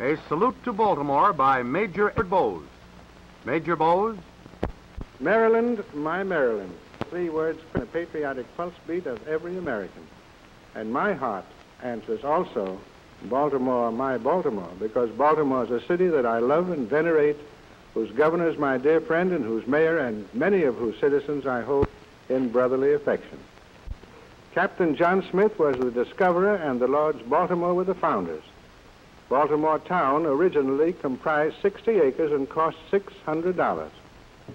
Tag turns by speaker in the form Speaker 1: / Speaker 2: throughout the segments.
Speaker 1: A salute to Baltimore by Major Edward Bowes. Major Bowes.
Speaker 2: Maryland, my Maryland. 3 words for the patriotic pulse beat of every American. And my heart answers also, Baltimore, my Baltimore, because Baltimore is a city that I love and venerate, whose governor is my dear friend, and whose mayor and many of whose citizens I hold in brotherly affection. Captain John Smith was the discoverer, and the Lords Baltimore were the founders. Baltimore town originally comprised 60 acres and cost $600.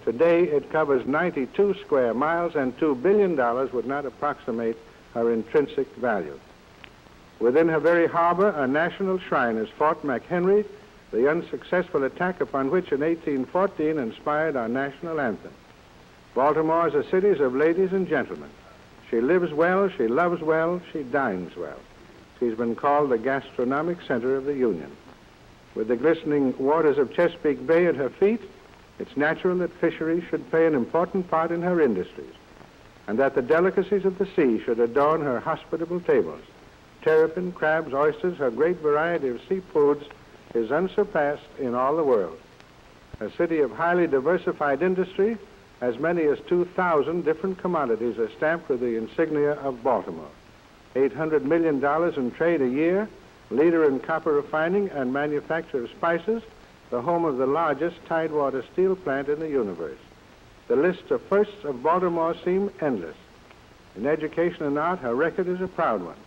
Speaker 2: Today it covers 92 square miles, and $2 billion would not approximate her intrinsic value. Within her very harbor, a national shrine is Fort McHenry, the unsuccessful attack upon which in 1814 inspired our national anthem. Baltimore is a city of ladies and gentlemen. She lives well, she loves well, she dines well. She's been called the gastronomic center of the Union. With the glistening waters of Chesapeake Bay at her feet, it's natural that fisheries should play an important part in her industries, and that the delicacies of the sea should adorn her hospitable tables. Terrapin, crabs, oysters, her great variety of seafoods is unsurpassed in all the world. A city of highly diversified industry, as many as 2,000 different commodities are stamped with the insignia of Baltimore. $800 million in trade a year, leader in copper refining and manufacture of spices, the home of the largest Tidewater steel plant in the universe. The list of firsts of Baltimore seem endless. In education and art, her record is a proud one.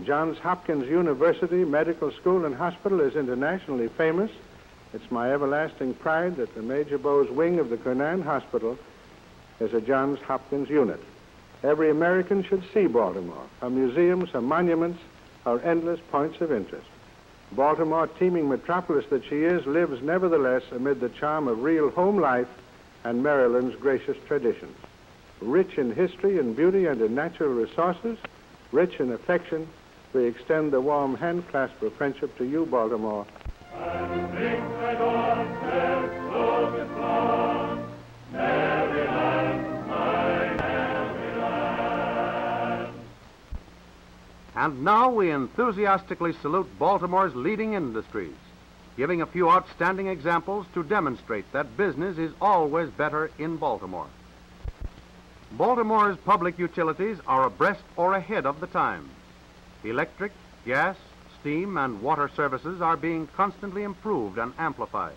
Speaker 2: Johns Hopkins University Medical School and Hospital is internationally famous. It's my everlasting pride that the Major Bowes wing of the Kernan Hospital is a Johns Hopkins unit. Every American should see Baltimore, her museums, her monuments, her endless points of interest. Baltimore, teeming metropolis that she is, lives nevertheless amid the charm of real home life and Maryland's gracious traditions. Rich in history and beauty and in natural resources, rich in affection, we extend the warm hand clasp of friendship to you, Baltimore.
Speaker 1: And now we enthusiastically salute Baltimore's leading industries, giving a few outstanding examples to demonstrate that business is always better in Baltimore. Baltimore's public utilities are abreast or ahead of the times. Electric, gas, steam, and water services are being constantly improved and amplified.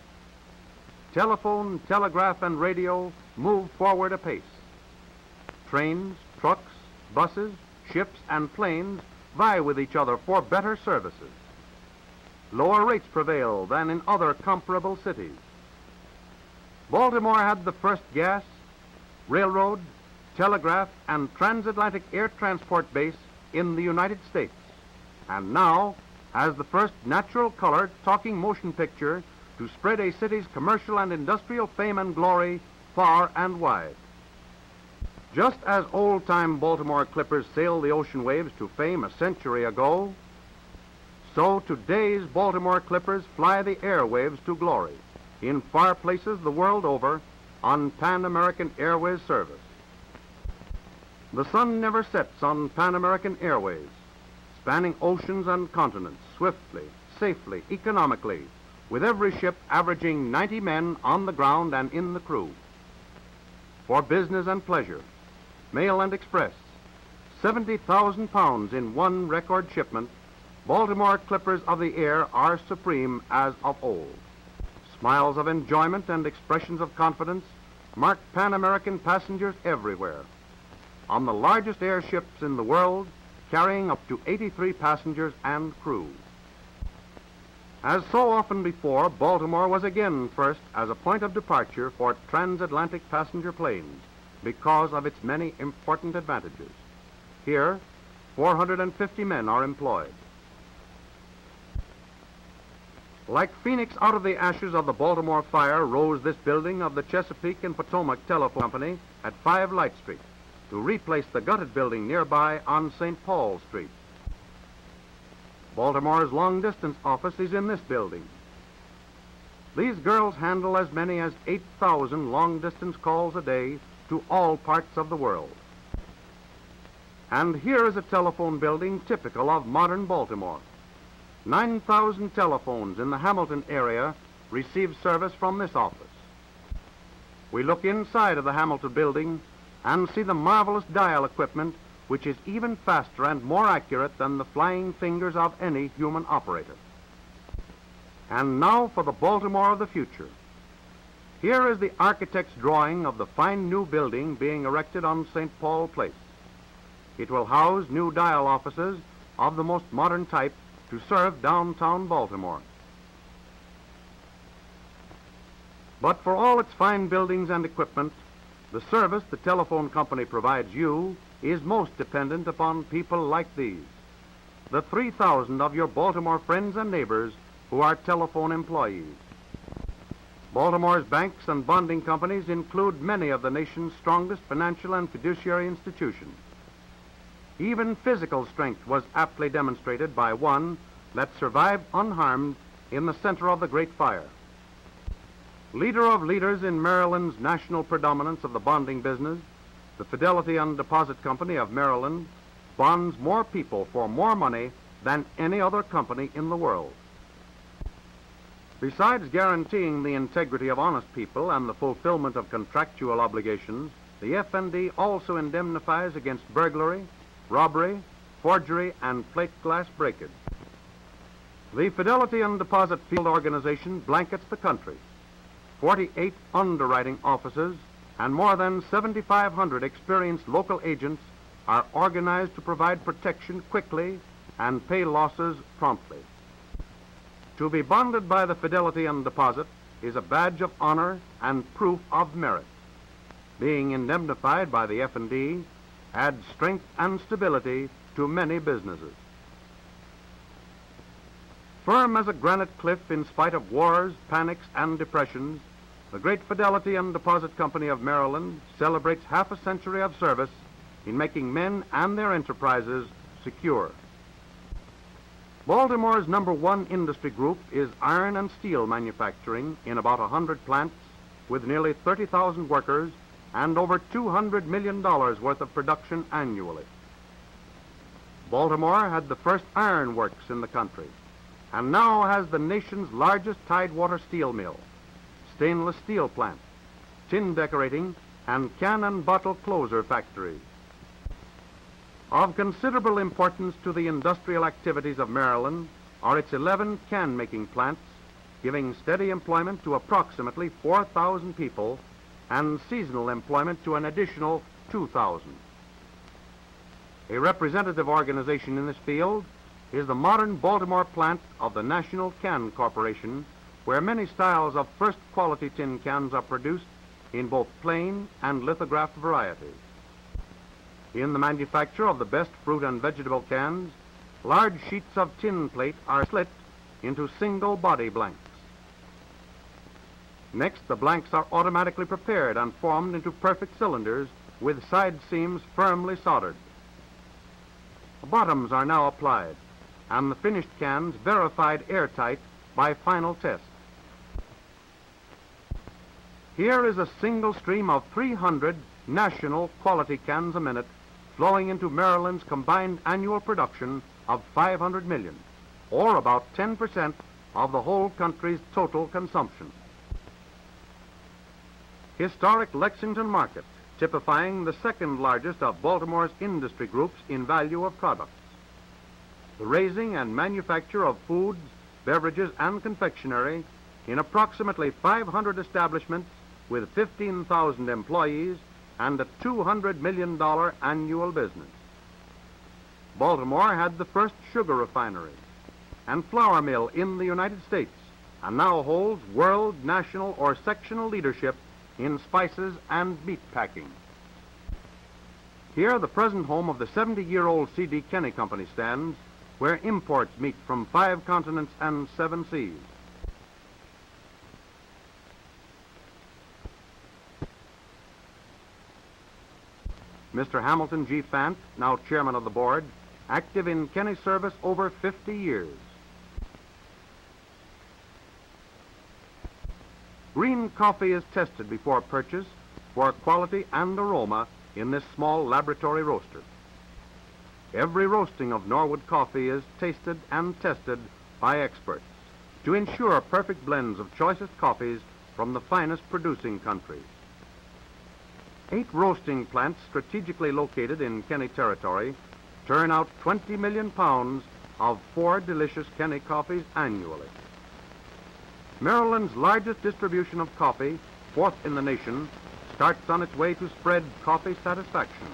Speaker 1: Telephone, telegraph, and radio move forward apace. Trains, trucks, buses, ships, and planes vie with each other for better services. Lower rates prevail than in other comparable cities. Baltimore had the first gas, railroad, telegraph, and transatlantic air transport base in the United States, and now has the first natural color talking motion picture to spread a city's commercial and industrial fame and glory far and wide. Just as old-time Baltimore clippers sailed the ocean waves to fame a century ago, so today's Baltimore clippers fly the airwaves to glory in far places the world over on Pan American Airways service. The sun never sets on Pan American Airways, spanning oceans and continents swiftly, safely, economically, with every ship averaging 90 men on the ground and in the crew. For business and pleasure, mail and express, 70,000 pounds in one record shipment, Baltimore clippers of the air are supreme as of old. Smiles of enjoyment and expressions of confidence mark Pan American passengers everywhere, on the largest airships in the world, carrying up to 83 passengers and crew. As so often before, Baltimore was again first as a point of departure for transatlantic passenger planes because of its many important advantages. Here, 450 men are employed. Like Phoenix out of the ashes of the Baltimore fire rose this building of the Chesapeake and Potomac Telephone Company at 5 Light Street to replace the gutted building nearby on St. Paul Street. Baltimore's long-distance office is in this building. These girls handle as many as 8,000 long-distance calls a day to all parts of the world. And here is a telephone building typical of modern Baltimore. 9,000 telephones in the Hamilton area receive service from this office. We look inside of the Hamilton building and see the marvelous dial equipment, which is even faster and more accurate than the flying fingers of any human operator. And now for the Baltimore of the future. Here is the architect's drawing of the fine new building being erected on St. Paul Place. It will house new dial offices of the most modern type to serve downtown Baltimore. But for all its fine buildings and equipment, the service the telephone company provides you is most dependent upon people like these, the 3,000 of your Baltimore friends and neighbors who are telephone employees. Baltimore's banks and bonding companies include many of the nation's strongest financial and fiduciary institutions. Even physical strength was aptly demonstrated by one that survived unharmed in the center of the Great Fire. Leader of leaders in Maryland's national predominance of the bonding business, the Fidelity and Deposit Company of Maryland bonds more people for more money than any other company in the world. Besides guaranteeing the integrity of honest people and the fulfillment of contractual obligations, the F&D also indemnifies against burglary, robbery, forgery, and plate glass breakage. The Fidelity and Deposit Field Organization blankets the country. 48 underwriting offices and more than 7,500 experienced local agents are organized to provide protection quickly and pay losses promptly. To be bonded by the Fidelity and Deposit is a badge of honor and proof of merit. Being indemnified by the F&D adds strength and stability to many businesses. Firm as a granite cliff in spite of wars, panics, and depressions, the great Fidelity and Deposit Company of Maryland celebrates half a century of service in making men and their enterprises secure. Baltimore's #1 industry group is iron and steel manufacturing in about 100 plants with nearly 30,000 workers and over $200 million worth of production annually. Baltimore had the first iron works in the country and now has the nation's largest tidewater steel mill, stainless steel plant, tin decorating, and can and bottle closer factories. Of considerable importance to the industrial activities of Maryland are its 11 can-making plants, giving steady employment to approximately 4,000 people and seasonal employment to an additional 2,000. A representative organization in this field is the modern Baltimore plant of the National Can Corporation, where many styles of first-quality tin cans are produced in both plain and lithographed varieties. In the manufacture of the best fruit and vegetable cans, large sheets of tin plate are slit into single body blanks. Next, the blanks are automatically prepared and formed into perfect cylinders with side seams firmly soldered. Bottoms are now applied, and the finished cans verified airtight by final test. Here is a single stream of 300 national quality cans a minute flowing into Maryland's combined annual production of 500 million, or about 10% of the whole country's total consumption. Historic Lexington Market, typifying the second largest of Baltimore's industry groups in value of products. The raising and manufacture of foods, beverages, and confectionery in approximately 500 establishments with 15,000 employees and a $200 million annual business. Baltimore had the first sugar refinery and flour mill in the United States and now holds world, national, or sectional leadership in spices and meat packing. Here, the present home of the 70-year-old C.D. Kenny Company stands, where imports meet from 5 continents and 7 seas. Mr. Hamilton G. Fant, now chairman of the board, active in Kenny service over 50 years. Green coffee is tested before purchase for quality and aroma in this small laboratory roaster. Every roasting of Norwood coffee is tasted and tested by experts to ensure perfect blends of choicest coffees from the finest producing countries. 8 roasting plants strategically located in Kenny territory turn out 20 million pounds of 4 delicious Kenny coffees annually. Maryland's largest distribution of coffee, 4th in the nation, starts on its way to spread coffee satisfaction.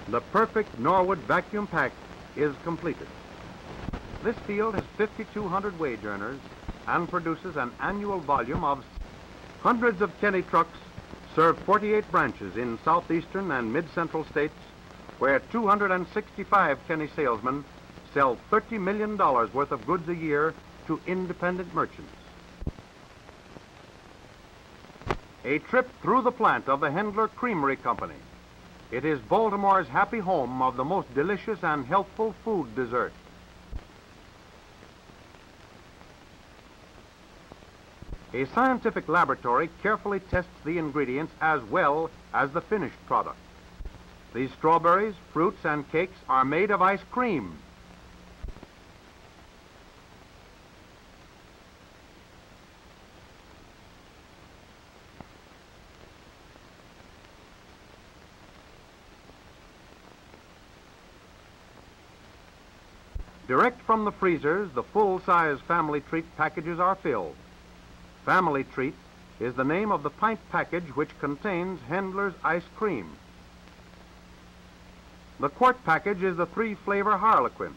Speaker 1: The perfect Norwood vacuum pack is completed. This field has 5,200 wage earners and produces an annual volume of hundreds of Kenny trucks serve 48 branches in southeastern and mid-central states where 265 Kenny salesmen sell $30 million worth of goods a year to independent merchants. A trip through the plant of the Hendler Creamery Company. It is Baltimore's happy home of the most delicious and healthful food dessert. A scientific laboratory carefully tests the ingredients as well as the finished product. These strawberries, fruits, and cakes are made of ice cream. Direct from the freezers, the full-size Family Treat packages are filled. Family Treat is the name of the pint package which contains Hendler's ice cream. The quart package is the 3-flavor Harlequin.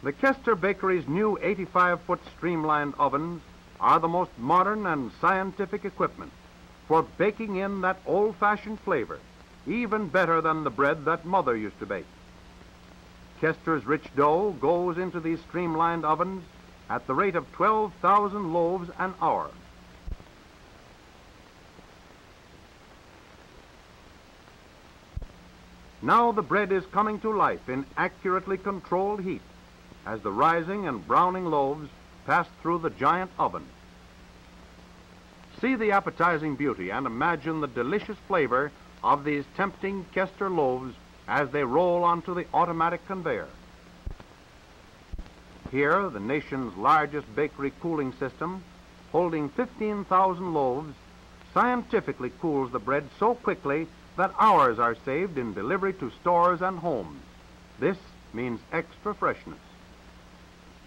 Speaker 1: The Kester Bakery's new 85-foot streamlined ovens are the most modern and scientific equipment for baking in that old-fashioned flavor, even better than the bread that Mother used to bake. Kester's rich dough goes into these streamlined ovens at the rate of 12,000 loaves an hour. Now the bread is coming to life in accurately controlled heat as the rising and browning loaves pass through the giant oven. See the appetizing beauty and imagine the delicious flavor of these tempting Kester loaves as they roll onto the automatic conveyor. Here, the nation's largest bakery cooling system, holding 15,000 loaves, scientifically cools the bread so quickly that hours are saved in delivery to stores and homes. This means extra freshness.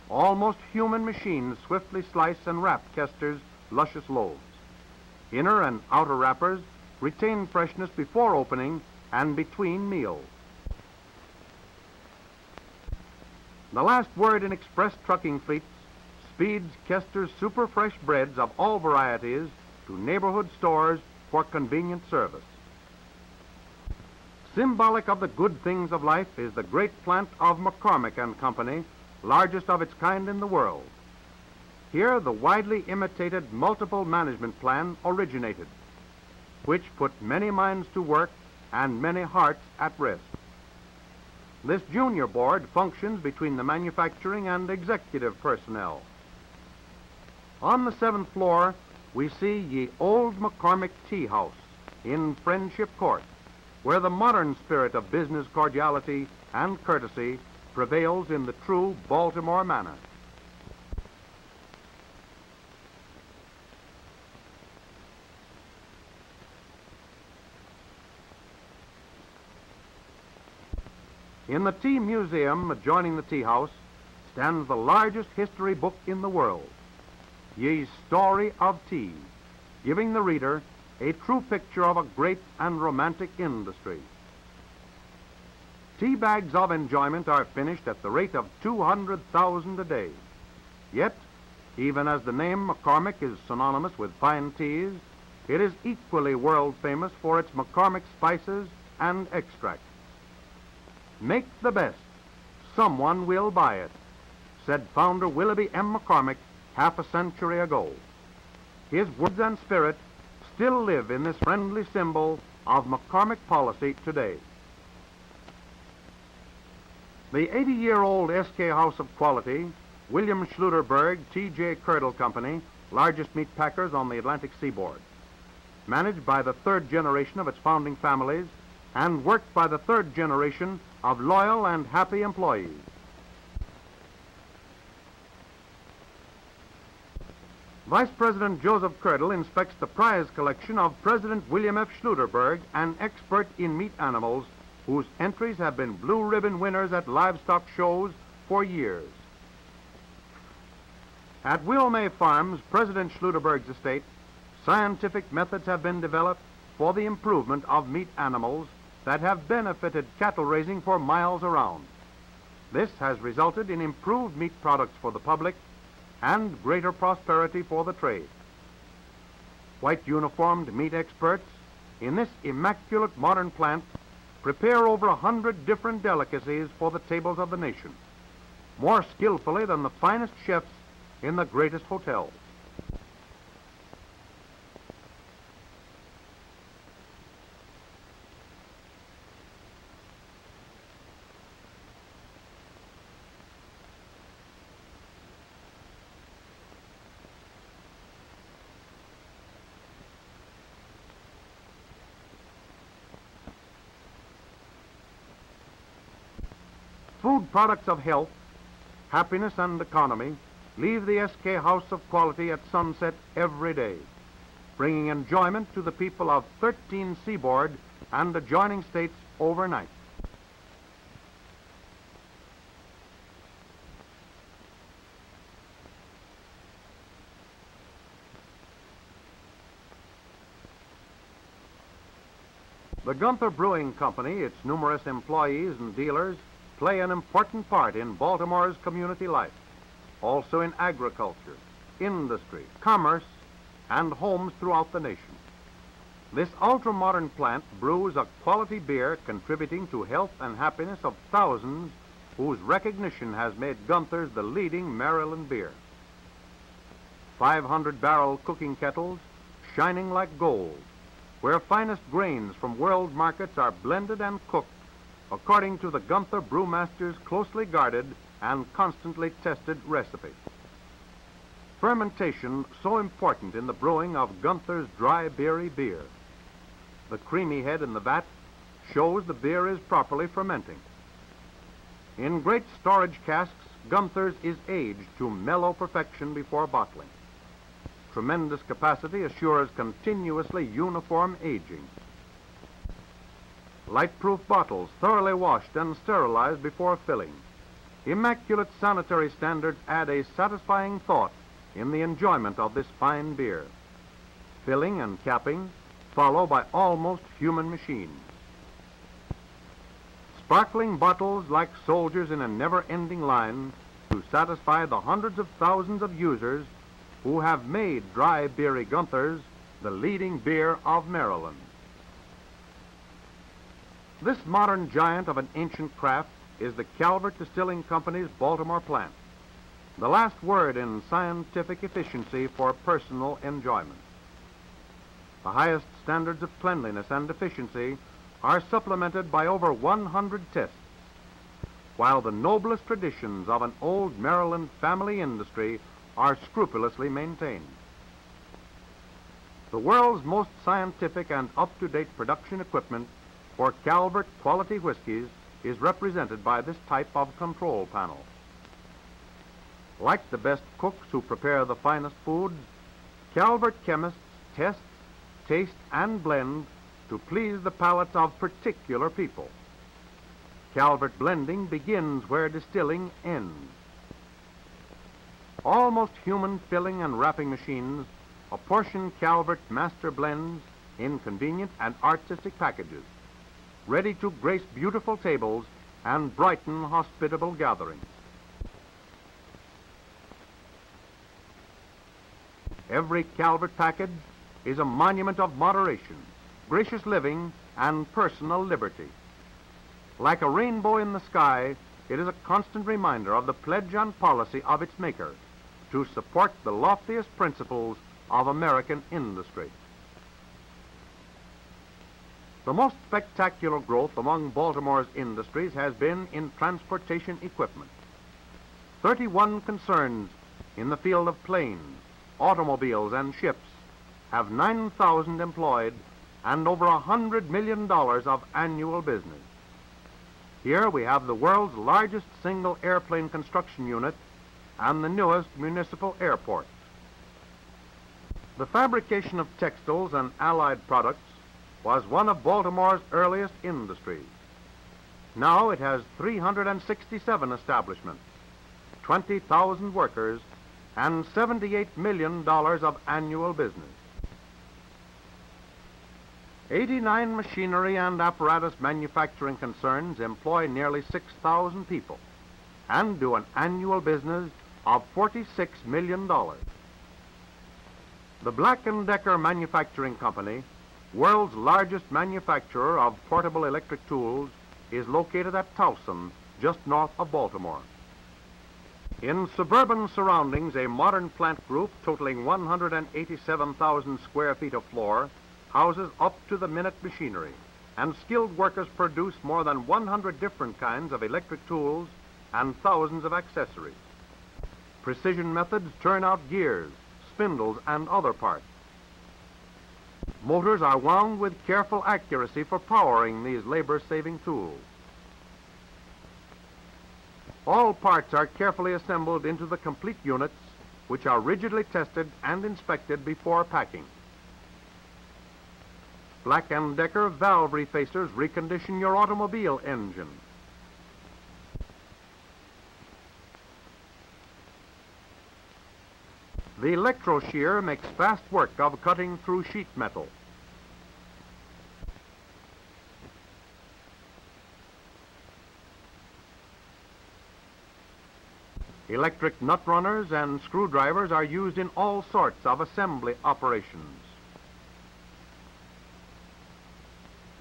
Speaker 1: Almost human machines swiftly slice and wrap Kester's luscious loaves. Inner and outer wrappers retain freshness before opening and between meals. The last word in express trucking fleets speeds Kester's super fresh breads of all varieties to neighborhood stores for convenient service. Symbolic of the good things of life is the great plant of McCormick and Company, largest of its kind in the world. Here, the widely imitated multiple management plan originated, which put many minds to work and many hearts at rest. This junior board functions between the manufacturing and executive personnel. On the 7th floor, we see ye old McCormick Tea House in Friendship Court, where the modern spirit of business cordiality and courtesy prevails in the true Baltimore manner. In the Tea Museum adjoining the tea house stands the largest history book in the world, Ye's Story of Tea, giving the reader a true picture of a great and romantic industry. Tea bags of enjoyment are finished at the rate of 200,000 a day. Yet, even as the name McCormick is synonymous with fine teas, it is equally world famous for its McCormick spices and extracts. Make the best. Someone will buy it, said founder Willoughby M. McCormick half a century ago. His words and spirit still live in this friendly symbol of McCormick policy today. The 80-year-old SK House of Quality, William Schluterberg T.J. Curdle Company, largest meat packers on the Atlantic seaboard. Managed by the third generation of its founding families and worked by the third generation of loyal and happy employees. Vice President Joseph Curdle inspects the prize collection of President William F. Schluterberg, an expert in meat animals whose entries have been blue ribbon winners at livestock shows for years. At Wilmay Farms, President Schluterberg's estate, scientific methods have been developed for the improvement of meat animals that have benefited cattle raising for miles around. This has resulted in improved meat products for the public and greater prosperity for the trade. White uniformed meat experts in this immaculate modern plant prepare over 100 different delicacies for the tables of the nation, more skillfully than the finest chefs in the greatest hotels. Food products of health, happiness, and economy leave the SK House of Quality at sunset every day, bringing enjoyment to the people of 13 seaboard and adjoining states overnight. The Gunther Brewing Company, its numerous employees and dealers, play an important part in Baltimore's community life, also in agriculture, industry, commerce, and homes throughout the nation. This ultra-modern plant brews a quality beer contributing to health and happiness of thousands whose recognition has made Gunther's the leading Maryland beer. 500-barrel cooking kettles shining like gold, where finest grains from world markets are blended and cooked according to the Gunther brewmaster's closely guarded and constantly tested recipe. Fermentation so important in the brewing of Gunther's dry beery beer. The creamy head in the vat shows the beer is properly fermenting. In great storage casks, Gunther's is aged to mellow perfection before bottling. Tremendous capacity assures continuously uniform aging. Light-proof bottles thoroughly washed and sterilized before filling. Immaculate sanitary standards add a satisfying thought in the enjoyment of this fine beer. Filling and capping follow by almost human machines. Sparkling bottles like soldiers in a never-ending line to satisfy the hundreds of thousands of users who have made dry beery Gunther's the leading beer of Maryland. This modern giant of an ancient craft is the Calvert Distilling Company's Baltimore plant, the last word in scientific efficiency for personal enjoyment. The highest standards of cleanliness and efficiency are supplemented by over 100 tests, while the noblest traditions of an old Maryland family industry are scrupulously maintained. The world's most scientific and up-to-date production equipment for Calvert quality whiskeys is represented by this type of control panel. Like the best cooks who prepare the finest foods, Calvert chemists test, taste, and blend to please the palates of particular people. Calvert blending begins where distilling ends. Almost human filling and wrapping machines apportion Calvert master blends in convenient and artistic packages, ready to grace beautiful tables and brighten hospitable gatherings. Every Calvert package is a monument of moderation, gracious living, and personal liberty. Like a rainbow in the sky, it is a constant reminder of the pledge and policy of its maker to support the loftiest principles of American industry. The most spectacular growth among Baltimore's industries has been in transportation equipment. 31 concerns in the field of planes, automobiles, and ships have 9,000 employed and over $100 million of annual business. Here we have the world's largest single airplane construction unit and the newest municipal airport. The fabrication of textiles and allied products was one of Baltimore's earliest industries. Now it has 367 establishments, 20,000 workers, and $78 million of annual business. 89 machinery and apparatus manufacturing concerns employ nearly 6,000 people and do an annual business of $46 million. The Black & Decker Manufacturing Company, world's largest manufacturer of portable electric tools, is located at Towson, just north of Baltimore. In suburban surroundings, a modern plant group totaling 187,000 square feet of floor houses up-to-the-minute machinery, and skilled workers produce more than 100 different kinds of electric tools and thousands of accessories. Precision methods turn out gears, spindles, and other parts. Motors are wound with careful accuracy for powering these labor-saving tools. All parts are carefully assembled into the complete units, which are rigidly tested and inspected before packing. Black & Decker valve refacers recondition your automobile engine. The electro shear makes fast work of cutting through sheet metal. Electric nut runners and screwdrivers are used in all sorts of assembly operations.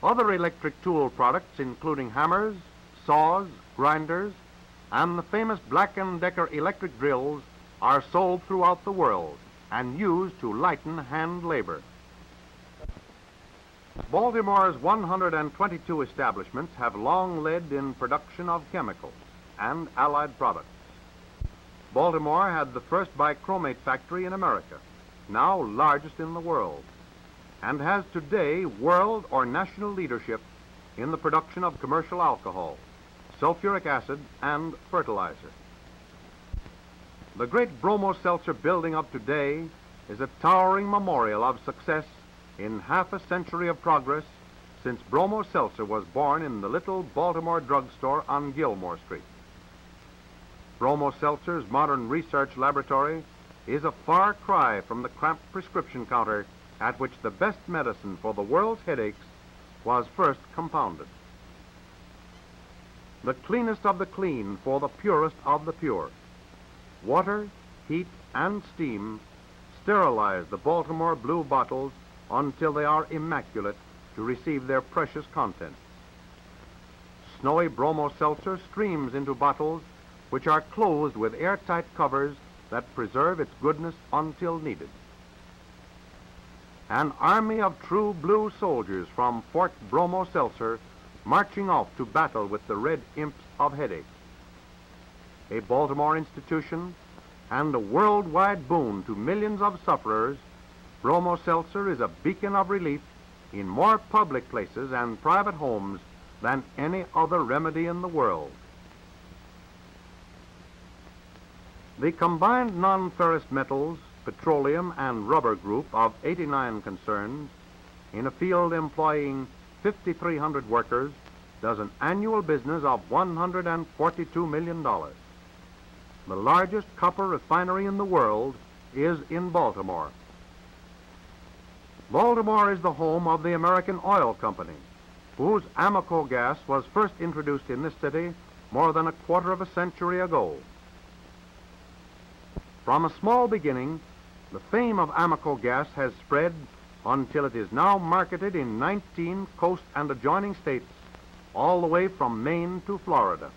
Speaker 1: Other electric tool products, including hammers, saws, grinders, and the famous Black & Decker electric drills, are sold throughout the world and used to lighten hand labor. Baltimore's 122 establishments have long led in production of chemicals and allied products. Baltimore had the first bichromate factory in America, now largest in the world, and has today world or national leadership in the production of commercial alcohol, sulfuric acid, and fertilizer. The great Bromo Seltzer building of today is a towering memorial of success in half a century of progress since Bromo Seltzer was born in the little Baltimore drugstore on Gilmore Street. Bromo Seltzer's modern research laboratory is a far cry from the cramped prescription counter at which the best medicine for the world's headaches was first compounded. The cleanest of the clean for the purest of the pure. Water, heat, and steam sterilize the Baltimore blue bottles until they are immaculate to receive their precious contents. Snowy Bromo Seltzer streams into bottles which are closed with airtight covers that preserve its goodness until needed. An army of true blue soldiers from Fort Bromo Seltzer marching off to battle with the red imps of headache. A Baltimore institution and a worldwide boon to millions of sufferers, Bromo Seltzer is a beacon of relief in more public places and private homes than any other remedy in the world. The combined non-ferrous metals, petroleum, and rubber group of 89 concerns in a field employing 5,300 workers does an annual business of $142 million. The largest copper refinery in the world is in Baltimore. Baltimore is the home of the American Oil Company, whose Amoco gas was first introduced in this city more than a quarter of a century ago. From a small beginning, the fame of Amoco gas has spread until it is now marketed in 19 coast and adjoining states, all the way from Maine to Florida.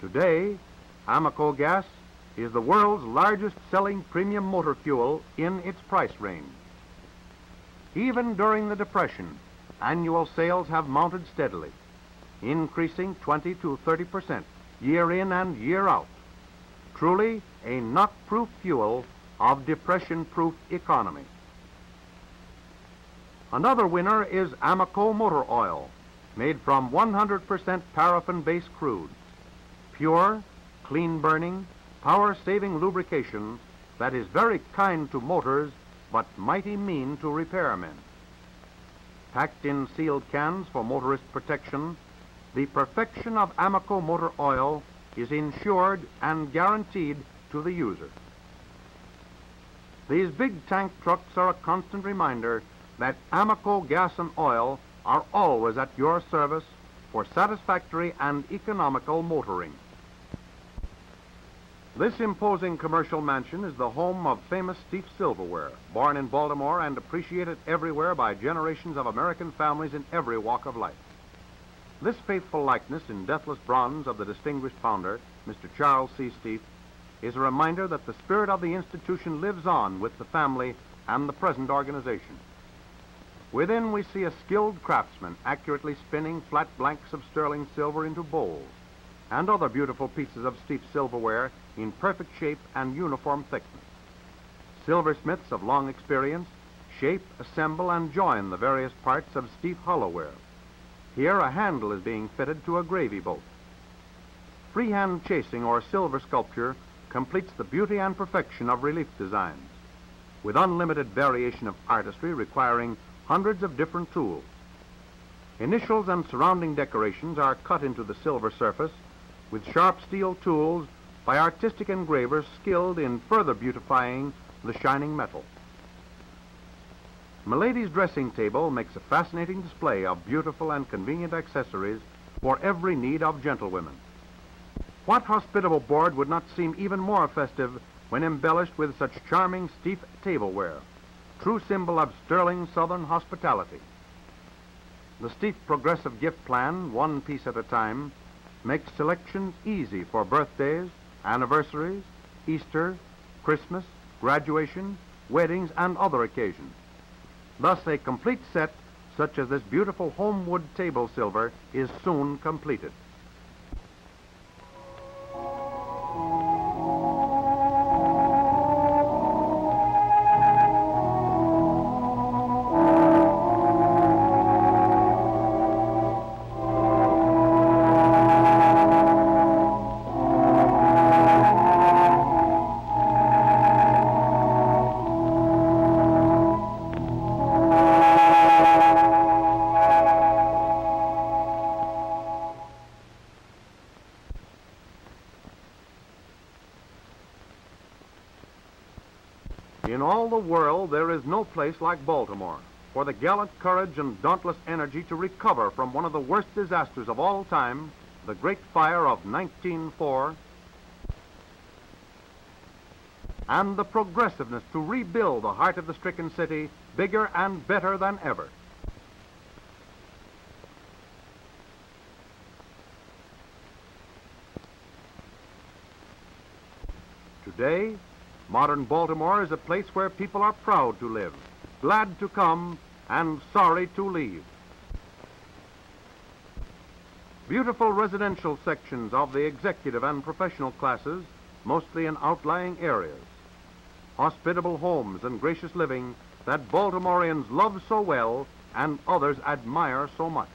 Speaker 1: Today, Amoco gas is the world's largest selling premium motor fuel in its price range. Even during the Depression, annual sales have mounted steadily, increasing 20 to 30% year in and year out. Truly a knock-proof fuel of depression-proof economy. Another winner is Amoco Motor Oil, made from 100% paraffin-based crude. Pure, clean-burning, power-saving lubrication that is very kind to motors but mighty mean to repairmen. Packed in sealed cans for motorist protection, the perfection of Amoco Motor Oil is insured and guaranteed to the user. These big tank trucks are a constant reminder that Amoco gas and oil are always at your service for satisfactory and economical motoring. This imposing commercial mansion is the home of famous Stieff Silverware, born in Baltimore and appreciated everywhere by generations of American families in every walk of life. This faithful likeness in deathless bronze of the distinguished founder, Mr. Charles C. Stieff, is a reminder that the spirit of the institution lives on with the family and the present organization. Within, we see a skilled craftsman accurately spinning flat blanks of sterling silver into bowls, and other beautiful pieces of Stieff silverware in perfect shape and uniform thickness. Silversmiths of long experience shape, assemble, and join the various parts of Stieff hollowware. Here a handle is being fitted to a gravy boat. Freehand chasing or silver sculpture completes the beauty and perfection of relief designs, with unlimited variation of artistry requiring hundreds of different tools. Initials and surrounding decorations are cut into the silver surface with sharp steel tools by artistic engravers skilled in further beautifying the shining metal. Milady's dressing table makes a fascinating display of beautiful and convenient accessories for every need of gentlewomen. What hospitable board would not seem even more festive when embellished with such charming Stieff tableware, true symbol of sterling Southern hospitality? The Stieff Progressive Gift Plan, one piece at a time, makes selection easy for birthdays, anniversaries, Easter, Christmas, graduation, weddings, and other occasions. Thus, a complete set, such as this beautiful homewood table silver, is soon completed. In all the world, there is no place like Baltimore for the gallant courage and dauntless energy to recover from one of the worst disasters of all time, the Great Fire of 1904, and the progressiveness to rebuild the heart of the stricken city bigger and better than ever. Today, modern Baltimore is a place where people are proud to live, glad to come, and sorry to leave. Beautiful residential sections of the executive and professional classes, mostly in outlying areas. Hospitable homes and gracious living that Baltimoreans love so well and others admire so much.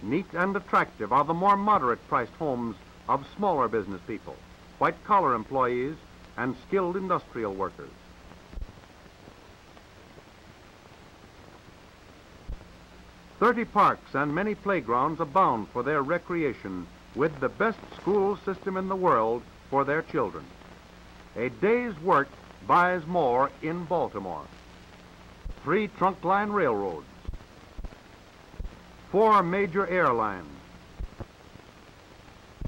Speaker 1: Neat and attractive are the more moderate-priced homes of smaller business people, white-collar employees, and skilled industrial workers. "30 parks and many playgrounds abound for their recreation, with the best school system in the world for their children. A day's work buys more in Baltimore. 3 trunk line railroads, 4 major airlines,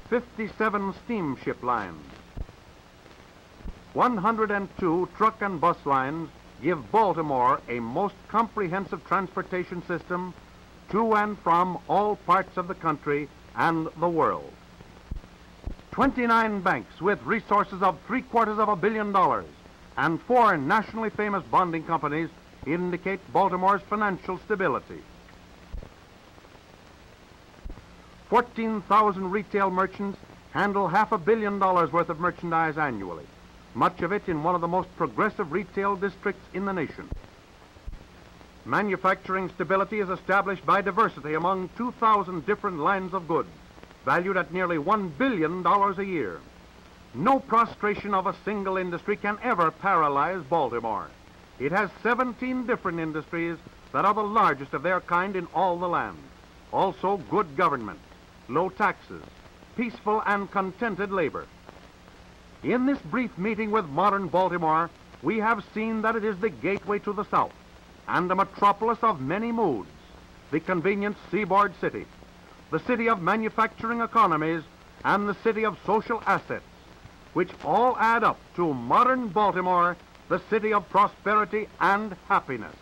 Speaker 1: 57 steamship lines, 102 truck and bus lines give Baltimore a most comprehensive transportation system to and from all parts of the country and the world. 29 banks with resources of $750 million and 4 nationally famous bonding companies indicate Baltimore's financial stability. 14,000 retail merchants handle $500 million worth of merchandise annually, much of it in one of the most progressive retail districts in the nation. Manufacturing stability is established by diversity among 2,000 different lines of goods, valued at nearly $1 billion a year. No prostration of a single industry can ever paralyze Baltimore. It has 17 different industries that are the largest of their kind in all the land. Also good government, low taxes, peaceful and contented labor. In this brief meeting with modern Baltimore, we have seen that it is the gateway to the South and a metropolis of many moods, the convenient seaboard city, the city of manufacturing economies, and the city of social assets, which all add up to modern Baltimore, the city of prosperity and happiness.